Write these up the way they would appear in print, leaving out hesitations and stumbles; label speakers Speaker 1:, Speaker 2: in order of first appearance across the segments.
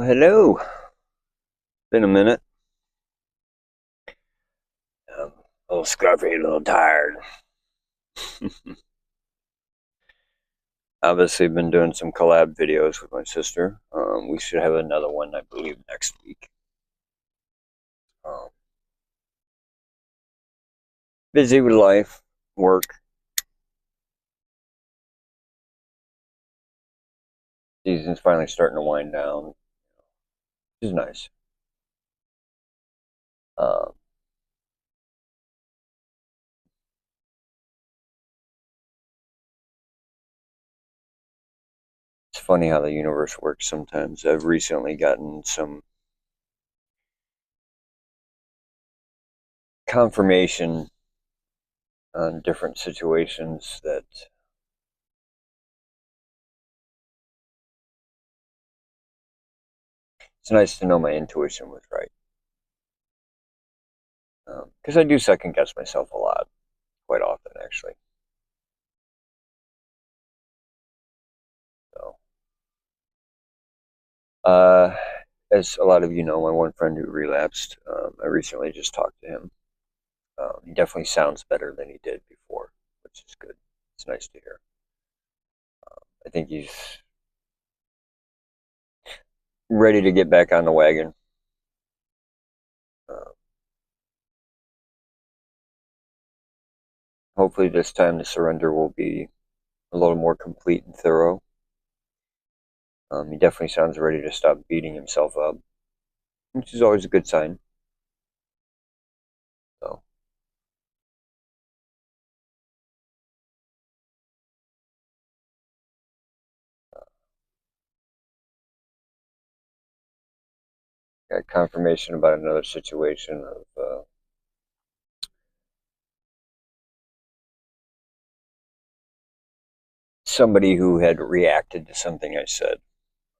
Speaker 1: Well, hello. Been a minute. A little scruffy, a little tired. Obviously, been doing some collab videos with my sister. We should have another one, I believe, next week. Um, Busy with life, work. Season's finally starting to wind down, which is nice. Um, it's funny how the universe works sometimes. I've recently gotten some confirmation on different situations that it's nice to know my intuition was right. Because I do second guess myself a lot, quite often, actually. So, uh, as a lot of you know, my one friend who relapsed, I recently just talked to him. He definitely sounds better than he did before, which is good. It's nice to hear. I think he's ready to get back on the wagon. Uh, Hopefully, this time the surrender will be a little more complete and thorough. He definitely sounds ready to stop beating himself up, which is always a good sign. So, got confirmation about another situation of somebody who had reacted to something I said.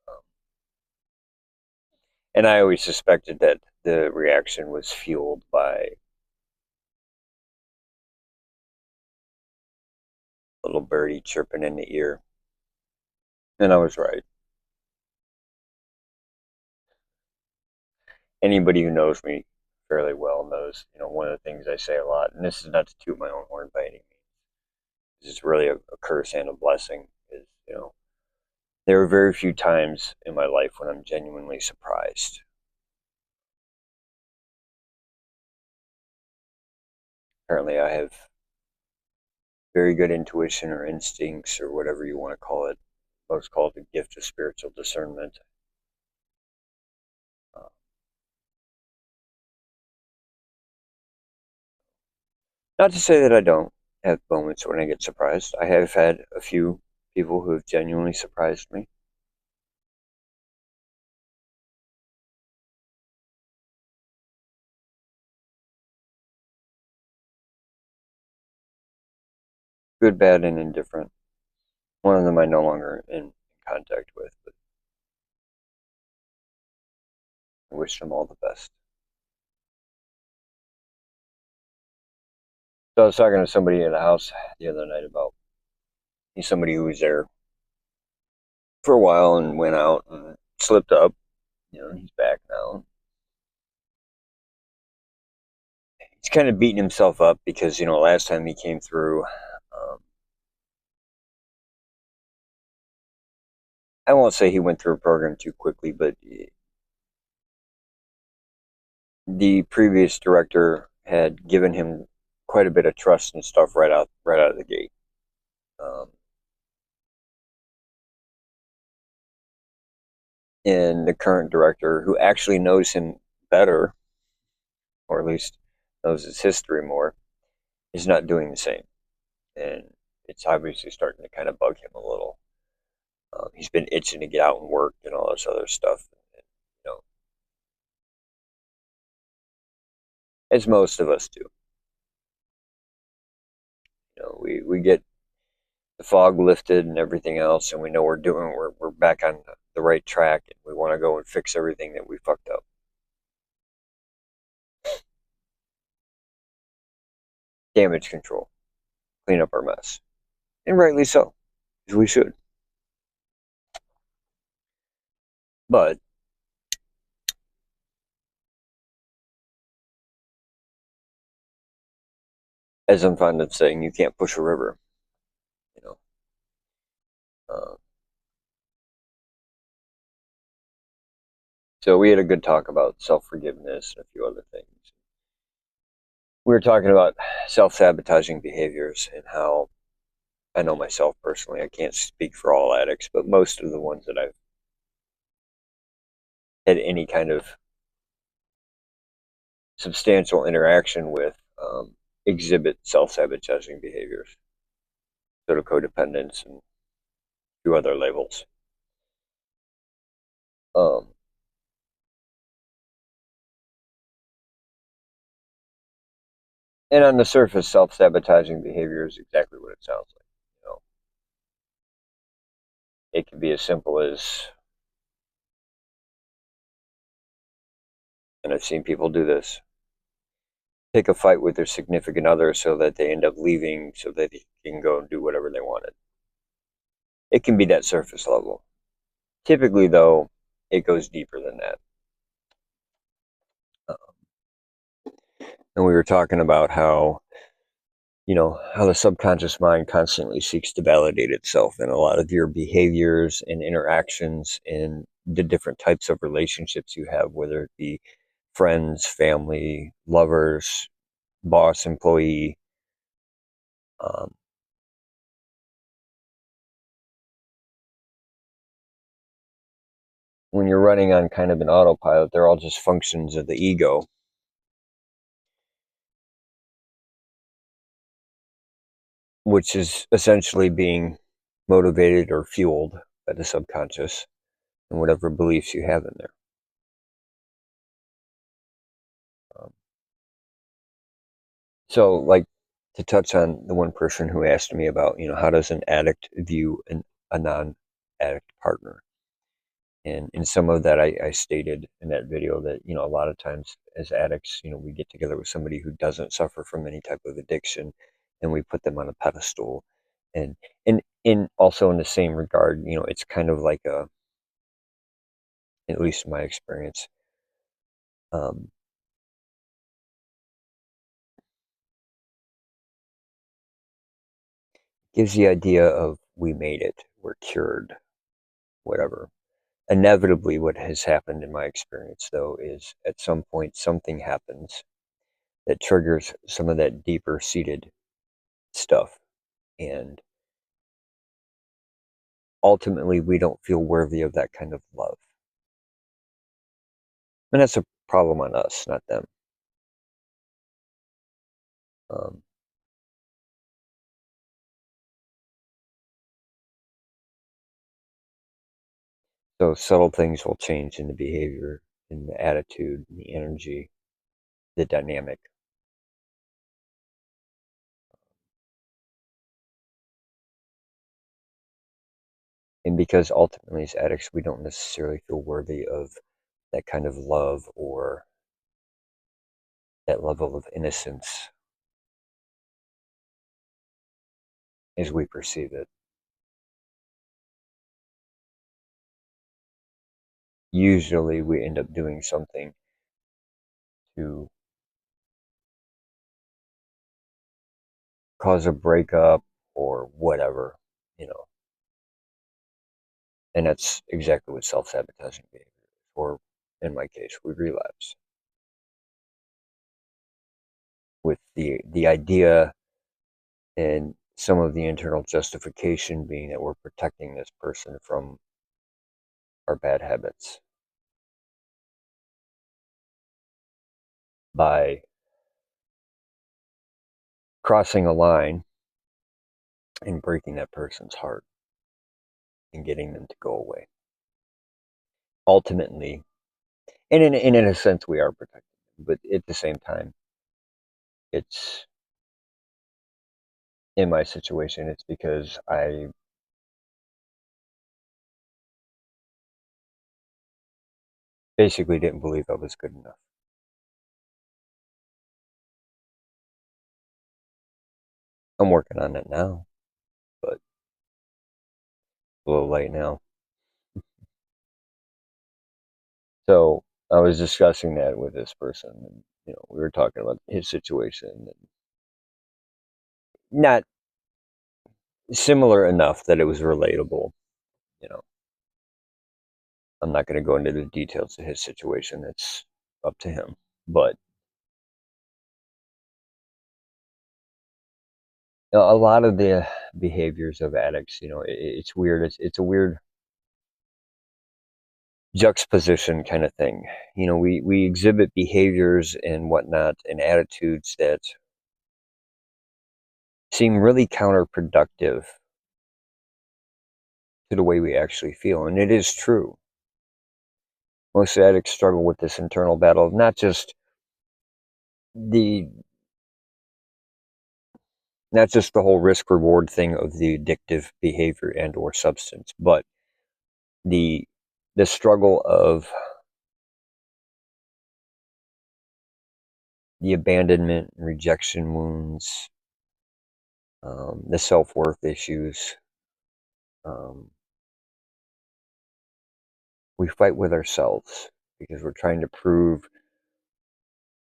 Speaker 1: Um, and I always suspected that the reaction was fueled by a little birdie chirping in the ear. And I was right. Anybody who knows me fairly well knows, one of the things I say a lot, and this is not to toot my own horn by any means, this is really a curse and a blessing, is, there are very few times in my life when I'm genuinely surprised. Apparently, I have very good intuition or instincts or whatever you want to call it. Most call it the gift of spiritual discernment. Uh, Not to say that I don't have moments when I get surprised. I have had a few people who have genuinely surprised me. Good, bad, and indifferent. One of them I no longer in contact with, but I wish them all the best. So I was talking to somebody at the house the other night about he's somebody who was there for a while and went out and slipped up. He's back now. He's kind of beating himself up because last time he came through, I won't say he went through a program too quickly, but the previous director had given him quite a bit of trust and stuff right out of the gate. Um, and the current director, who actually knows him better, or at least knows his history more, is not doing the same, and it's obviously starting to kind of bug him a little. He's been itching to get out and work and all this other stuff, and, as most of us do. We get the fog lifted and everything else, and we know we're back on the right track, and we want to go and fix everything that we fucked up. Damage control, clean up our mess, and rightly so, as we should. But as I'm fond of saying, you can't push a river. You know, uh, so we had a good talk about self forgiveness and a few other things. We were talking about self sabotaging behaviors and how I know myself personally. I can't speak for all addicts, but most of the ones that I've had any kind of substantial interaction with exhibit self sabotaging behaviors, sort of codependence and a few other labels. Um, and on the surface, self sabotaging behavior is exactly what it sounds like. You know, it can be as simple as, and I've seen people do this, pick a fight with their significant other so that they end up leaving so that they can go and do whatever they wanted. It can be that surface level. Typically, though, it goes deeper than that. And we were talking about how, how the subconscious mind constantly seeks to validate itself in a lot of your behaviors and interactions and the different types of relationships you have, whether it be friends, family, lovers, boss, employee. Um, when you're running on kind of an autopilot, they're all just functions of the ego, which is essentially being motivated or fueled by the subconscious and whatever beliefs you have in there. Um, so, like, to touch on the one person who asked me about, how does an addict view a non-addict partner? And in some of that, I stated in that video that, a lot of times as addicts, we get together with somebody who doesn't suffer from any type of addiction and we put them on a pedestal. And in also in the same regard, it's kind of like at least in my experience, um, gives the idea of we made it, we're cured, whatever. Inevitably, what has happened in my experience, though, is at some point something happens that triggers some of that deeper seated stuff. And ultimately, we don't feel worthy of that kind of love. And that's a problem on us, not them. Um, so subtle things will change in the behavior, in the attitude, in the energy, the dynamic. And because ultimately, as addicts, we don't necessarily feel worthy of that kind of love or that level of innocence as we perceive it. Usually, we end up doing something to cause a breakup or whatever, you know. And that's exactly what self-sabotaging behavior is. Or in my case, we relapse with the idea and some of the internal justification being that we're protecting this person from our bad habits by crossing a line and breaking that person's heart and getting them to go away. Ultimately, and in a sense, we are protecting them, but at the same time, it's in my situation, it's because I basically didn't believe I was good enough. I'm working on it now, but a little late now. So I was discussing that with this person, and we were talking about his situation, and not similar enough that it was relatable. You know, I'm not going to go into the details of his situation. It's up to him. But a lot of the behaviors of addicts, it's weird. It's a weird juxtaposition kind of thing. We exhibit behaviors and whatnot and attitudes that seem really counterproductive to the way we actually feel. And it is true. Most addicts struggle with this internal battle of the not just the whole risk reward thing of the addictive behavior and or substance, but the the struggle of the abandonment and rejection wounds, the self-worth issues. Um, we fight with ourselves because we're trying to prove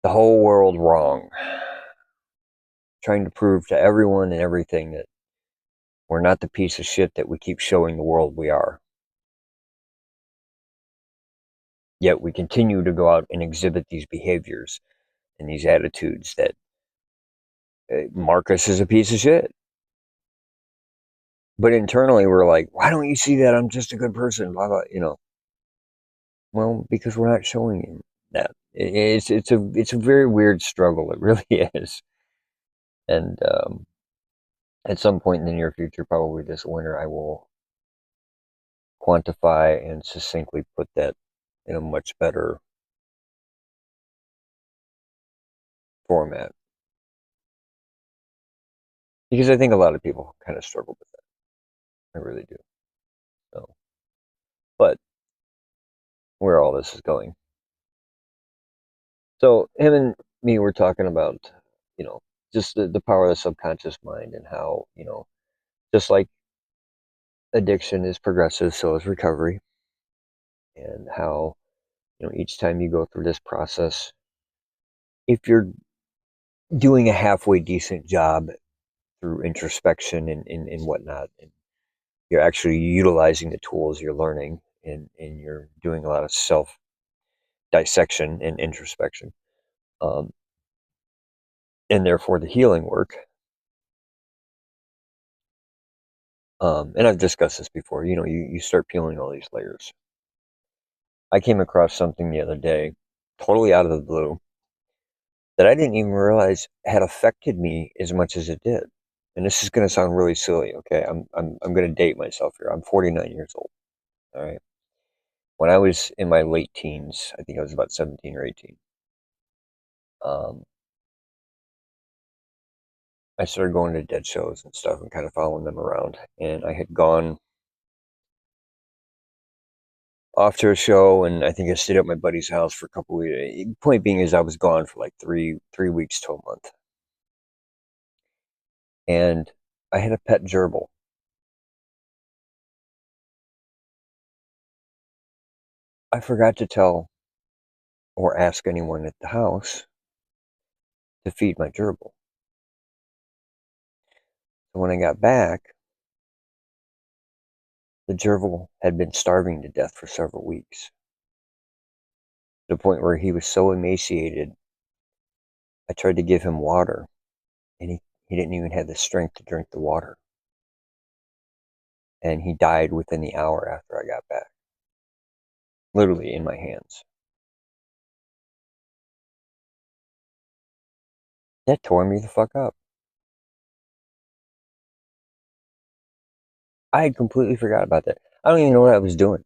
Speaker 1: the whole world wrong, trying to prove to everyone and everything that we're not the piece of shit that we keep showing the world we are. Yet we continue to go out and exhibit these behaviors and these attitudes that mark us as a piece of shit. But internally, we're like, why don't you see that I'm just a good person? Blah, blah. Well, because we're not showing you that. It's a very weird struggle. It really is. And at some point in the near future, probably this winter, I will quantify and succinctly put that in a much better format. Because I think a lot of people kind of struggle with that. I really do. So, but where all this is going. So him and me were talking about, you know, just the power of the subconscious mind and how, just like addiction is progressive, so is recovery. And how, each time you go through this process, if you're doing a halfway decent job through introspection and whatnot, and you're actually utilizing the tools you're learning and you're doing a lot of self dissection and introspection, um, and therefore the healing work. And I've discussed this before. You start peeling all these layers. I came across something the other day, totally out of the blue, that I didn't even realize had affected me as much as it did. And this is going to sound really silly, okay? I'm going to date myself here. I'm 49 years old. All right. When I was in my late teens, I think I was about 17 or 18. Um, I started going to dead shows and stuff and kind of following them around. And I had gone off to a show, and I think I stayed at my buddy's house for a couple of weeks. Point being is, I was gone for like three weeks to a month, and I had a pet gerbil. I forgot to tell or ask anyone at the house to feed my gerbil. So when I got back, the gerbil had been starving to death for several weeks, to the point where he was so emaciated. I tried to give him water, and he didn't even have the strength to drink the water. And he died within the hour after I got back, literally in my hands. That tore me the fuck up. I had completely forgot about that. I don't even know what I was doing.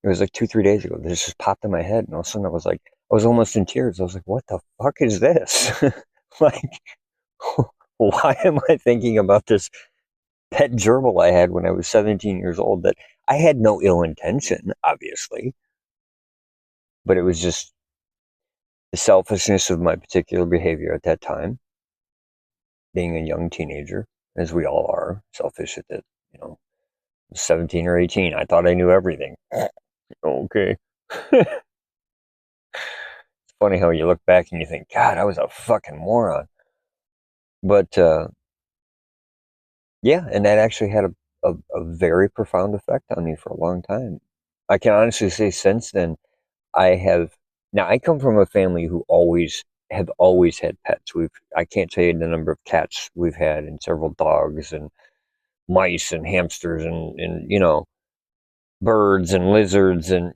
Speaker 1: It was like 2, 3 days ago. This just popped in my head, and all of a sudden I was almost in tears. I was like, "What the fuck is this?" Like, why am I thinking about this pet gerbil I had when I was 17 years old? That I had no ill intention, obviously, but it was just the selfishness of my particular behavior at that time, being a young teenager, as we all are, selfish at that, 17 or 18. I thought I knew everything. Okay. It's funny how you look back and you think, God, I was a fucking moron. But Yeah, and that actually had a very profound effect on me for a long time. I can honestly say since then, I have now I come from a family who always had pets. I can't tell you the number of cats we've had and several dogs and mice and hamsters and birds and lizards and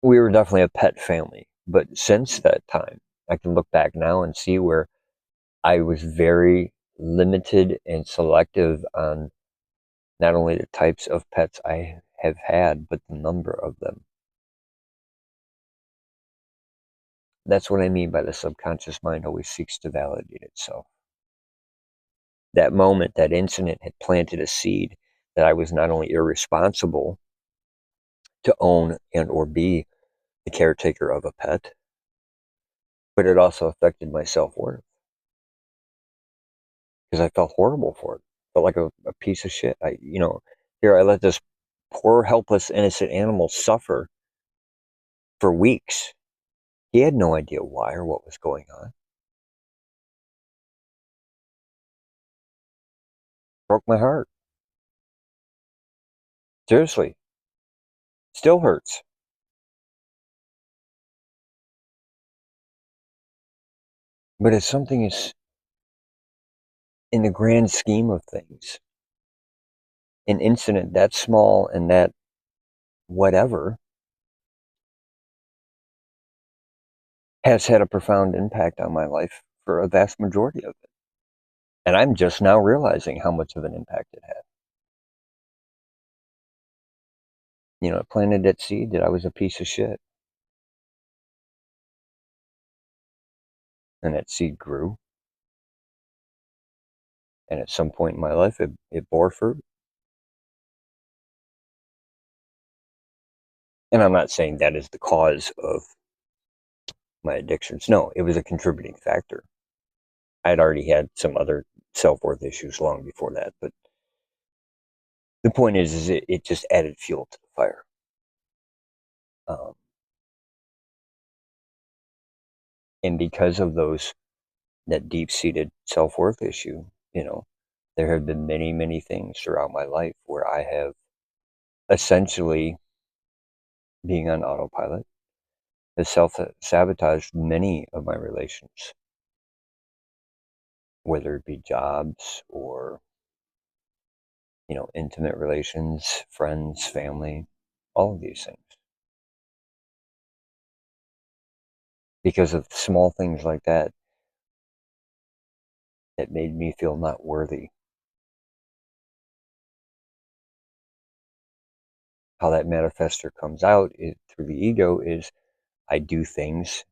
Speaker 1: we were definitely a pet family. But since that time, I can look back now and see where I was very limited and selective on not only the types of pets I have had, but the number of them. That's what I mean by the subconscious mind always seeks to validate itself. That moment, that incident had planted a seed that I was not only irresponsible to own and or be the caretaker of a pet, but it also affected my self-worth because I felt horrible for it. Felt like a piece of shit. Here I let this poor, helpless, innocent animal suffer for weeks. He had no idea why or what was going on. Broke my heart. Seriously, still hurts. But it's something is in the grand scheme of things, an incident that small and that whatever has had a profound impact on my life for a vast majority of it. And I'm just now realizing how much of an impact it had. It planted that seed that I was a piece of shit. And that seed grew. And at some point in my life, it bore fruit. And I'm not saying that is the cause of my addictions. No, it was a contributing factor. I had already had some other self worth issues long before that. But the point is it just added fuel to the fire. Um, and because of that deep seated self worth issue, there have been many, many things throughout my life where I have essentially, being on autopilot, has self sabotaged many of my relations, whether it be jobs or, intimate relations, friends, family, all of these things. Because of small things like that, that made me feel not worthy. How that manifester comes out through the ego is I do things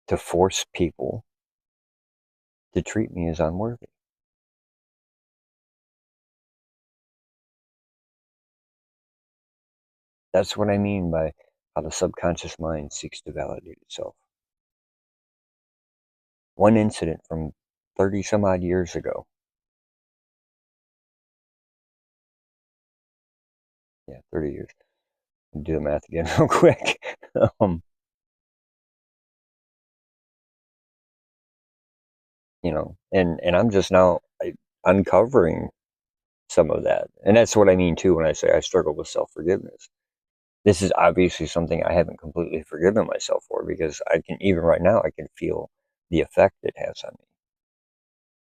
Speaker 1: to force people to treat me as unworthy. That's what I mean by how the subconscious mind seeks to validate itself. One incident from 30 some odd years ago. Yeah, 30 years. I'll do the math again real quick. um, and I'm just now uncovering some of that. And that's what I mean too when I say I struggle with self-forgiveness. This is obviously something I haven't completely forgiven myself for because even right now, I can feel the effect it has on me.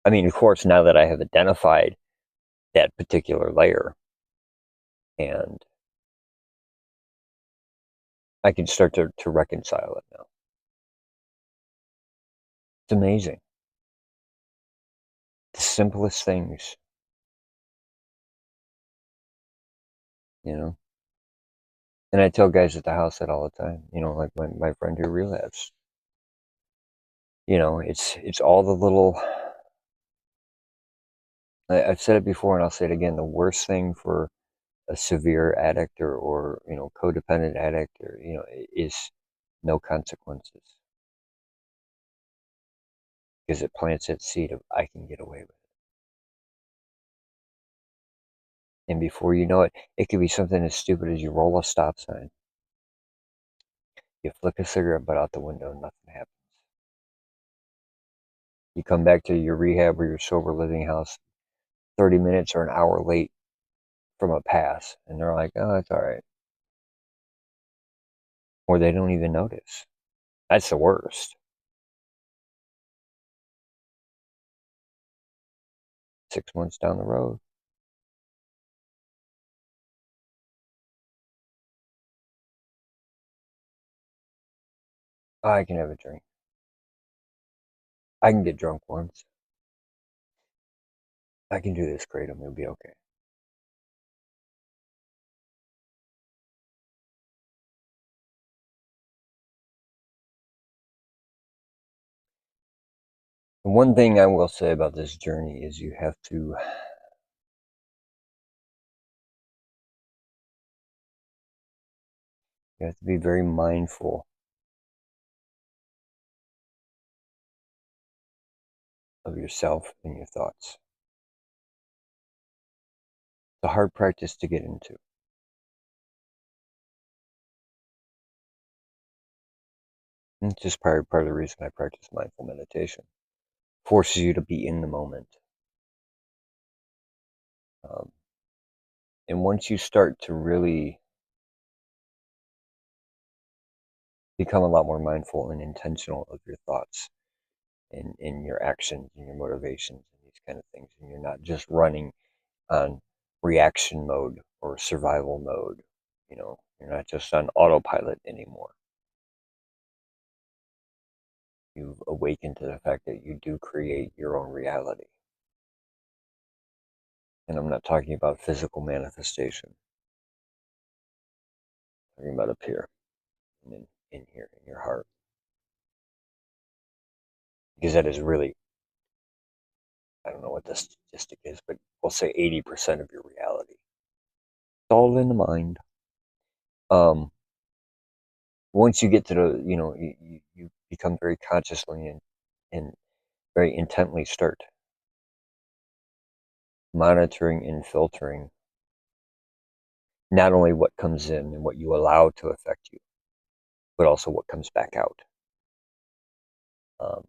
Speaker 1: I mean, of course, now that I have identified that particular layer and I can start to reconcile it now. It's amazing. The simplest things, you know. And I tell guys at the house that all the time, like my friend who relapsed. It's all the little I've said it before and I'll say it again, the worst thing for a severe addict or codependent addict or is no consequences because it plants that seed of I can get away with it. And before you know it, it could be something as stupid as you roll a stop sign, you flick a cigarette butt out the window, and nothing happens. You come back to your rehab or your sober living house 30 minutes or an hour late from a pass, and they're like, oh, that's all right. Or they don't even notice. That's the worst. 6 months down the road, I can have a drink. I can get drunk once. I can do this kratom. It'll be okay. The one thing I will say about this journey is you have to be very mindful of yourself and your thoughts. It's a hard practice to get into. And it's just part of the reason I practice mindful meditation. Forces you to be in the moment. Um, and once you start to really become a lot more mindful and intentional of your thoughts and in your actions and your motivations and these kind of things, and you're not just running on reaction mode or survival mode, you're not just on autopilot anymore. You've awakened to the fact that you do create your own reality. And I'm not talking about physical manifestation. I'm talking about up here and in here, in your heart. Because that is really, I don't know what the statistic is, but we'll say 80% of your reality. It's all in the mind. Once you get to the, you become very consciously and very intently start monitoring and filtering not only what comes in and what you allow to affect you, but also what comes back out. Um,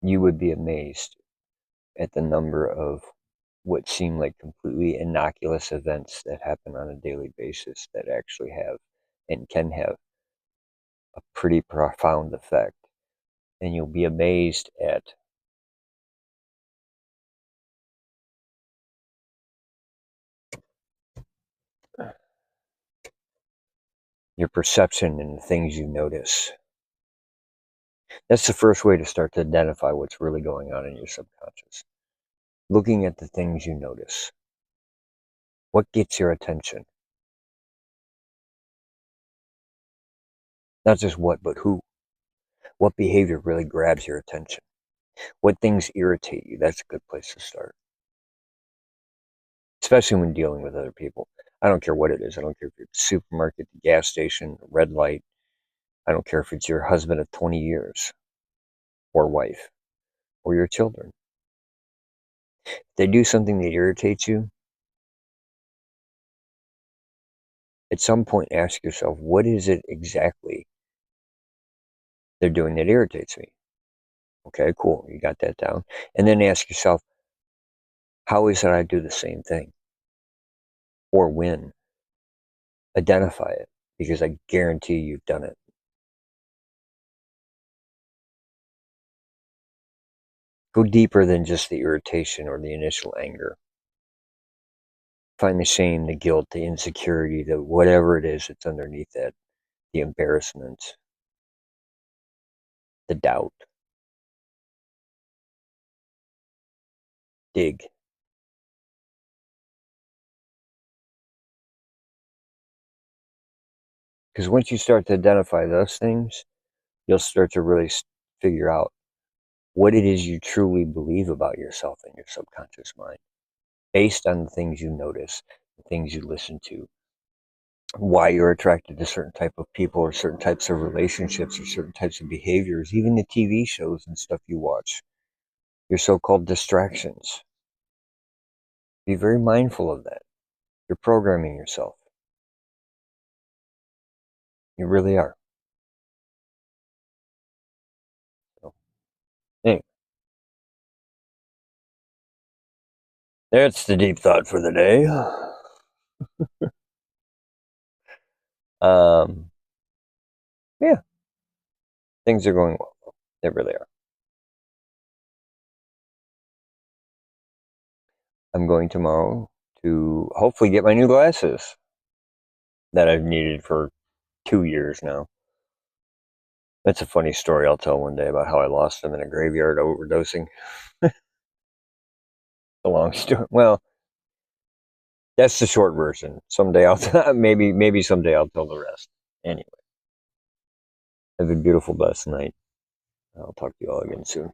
Speaker 1: you would be amazed at the number of what seem like completely innocuous events that happen on a daily basis that actually have and can have a pretty profound effect. And you'll be amazed at your perception and the things you notice. That's the first way to start to identify what's really going on in your subconscious. Looking at the things you notice. What gets your attention? Not just what, but who. What behavior really grabs your attention? What things irritate you? That's a good place to start. Especially when dealing with other people. I don't care what it is. I don't care if you're at the supermarket, the gas station, the red light. I don't care if it's your husband of 20 years or wife or your children. If they do something that irritates you, at some point ask yourself, what is it exactly they're doing that irritates me? Okay, cool. You got that down. And then ask yourself, how is it I do the same thing? Or when? Identify it, because I guarantee you've done it. Go deeper than just the irritation or the initial anger. Find the shame, the guilt, the insecurity, the whatever it is that's underneath that, the embarrassment, the doubt. Dig. Because once you start to identify those things, you'll start to really figure out what it is you truly believe about yourself in your subconscious mind, based on the things you notice, the things you listen to, why you're attracted to certain type of people or certain types of relationships or certain types of behaviors, even the TV shows and stuff you watch, your so-called distractions. Be very mindful of that. You're programming yourself. You really are. That's the deep thought for the day. Um, yeah, things are going well. They really are. I'm going tomorrow to hopefully get my new glasses that I've needed for 2 years now. That's a funny story I'll tell one day about how I lost them in a graveyard overdosing. A long story. Well, that's the short version. Someday I'll maybe someday I'll tell the rest. Anyway, have a beautiful, blessed night. I'll talk to you all again soon.